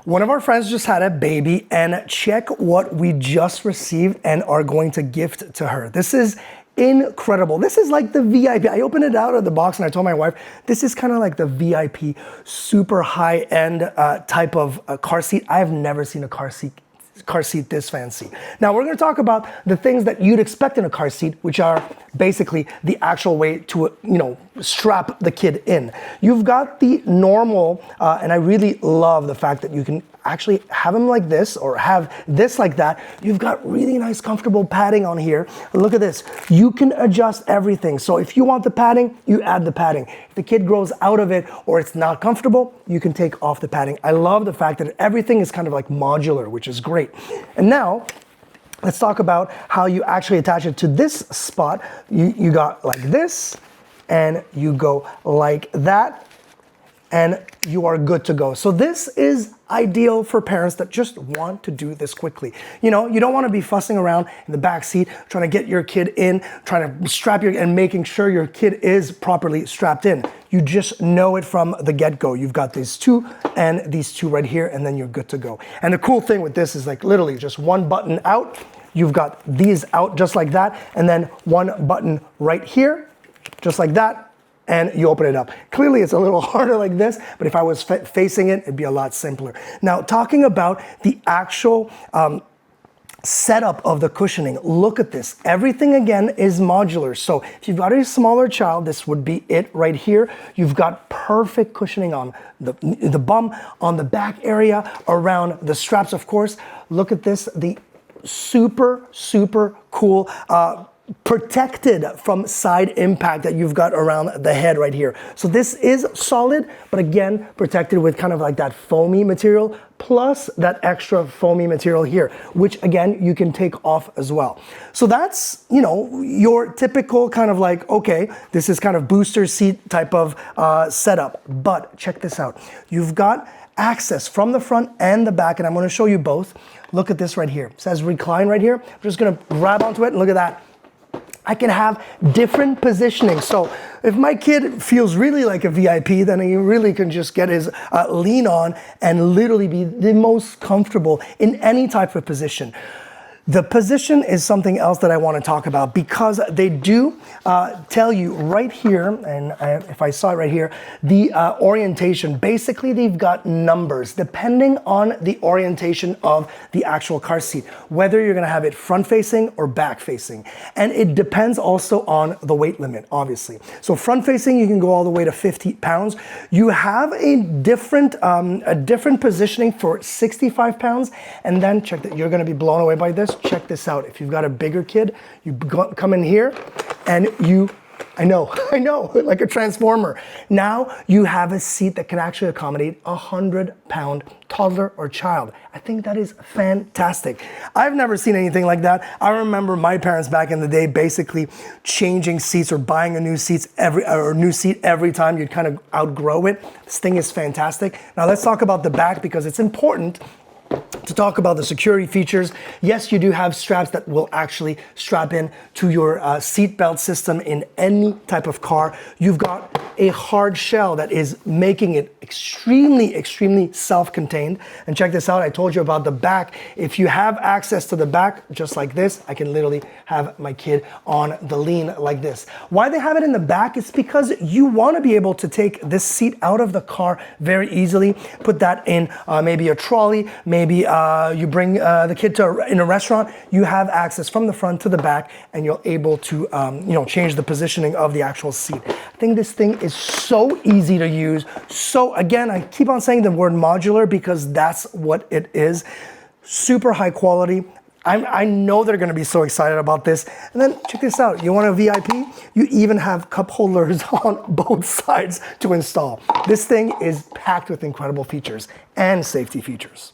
One of our friends just had a baby, and check what we just received and are going to gift to her. This is incredible. This is like the VIP. I opened it out of the box and I told my wife, this is kind of like the VIP, super high-end type of car seat. I have never seen a car seat this fancy. Now we're going to talk about the things that you'd expect in a car seat, which are basically the actual way to, strap the kid in. You've got the normal, and I really love the fact that you can actually have them like this or have this like that. You've got really nice comfortable padding on here. Look at this. You can adjust everything. So if you want the padding, you add the padding. If the kid grows out of it or it's not comfortable, you can take off the padding. I love the fact that everything is kind of like modular, which is great. And now, let's talk about how you actually attach it to this spot. You got like this, and you go like that, and you are good to go. So this is ideal for parents that just want to do this quickly. You don't want to be fussing around in the back seat, trying to get your kid in, trying to strap and making sure your kid is properly strapped in. You just know it from the get-go. You've got these two and these two right here, and then you're good to go. And the cool thing with this is like literally just one button out. You've got these out just like that, and then one button right here, just like that, and you open it up. Clearly it's a little harder like this, but if I was facing it, it'd be a lot simpler. Now, talking about the actual setup of the cushioning, look at this. Everything again is modular. So if you've got a smaller child, this would be it right here. You've got perfect cushioning on the bum, on the back area, around the straps, of course. Look at this, the super, super cool, protected from side impact that you've got around the head right here. So this is solid, but again, protected with kind of like that foamy material, plus that extra foamy material here, which again, you can take off as well. So that's, your typical kind of like, okay, this is kind of booster seat type of setup, but check this out. You've got access from the front and the back, and I'm gonna show you both. Look at this right here. It says recline right here. I'm just gonna grab onto it and look at that. I can have different positioning. So if my kid feels really like a VIP, then he really can just get his lean on and literally be the most comfortable in any type of position. The position is something else that I want to talk about, because they do tell you right here, and if I saw it right here, the orientation. Basically, they've got numbers depending on the orientation of the actual car seat, whether you're going to have it front facing or back facing. And it depends also on the weight limit, obviously. So front facing, you can go all the way to 50 pounds. You have a different positioning for 65 pounds, and then check that, you're going to be blown away by this. Check this out. If you've got a bigger kid, you come in here and I know, like a transformer. Now you have a seat that can actually accommodate a 100-pound toddler or child. I think that is fantastic. I've never seen anything like that. I remember my parents back in the day basically changing seats or buying a new seat every time you'd kind of outgrow it. This thing is fantastic. Now let's talk about the back, because it's important to talk about the security features. Yes, you do have straps that will actually strap in to your seat belt system in any type of car. You've got a hard shell that is making it extremely, extremely self-contained. And check this out, I told you about the back. If you have access to the back, just like this, I can literally have my kid on the lean like this. Why they have it in the back is because you want to be able to take this seat out of the car very easily, put that in maybe a trolley, maybe you bring the kid in a restaurant, you have access from the front to the back, and you're able to change the positioning of the actual seat. I think this thing is so easy to use. So again, I keep on saying the word modular because that's what it is. Super high quality. I know they're gonna be so excited about this. And then check this out, you want a VIP? You even have cup holders on both sides to install. This thing is packed with incredible features and safety features.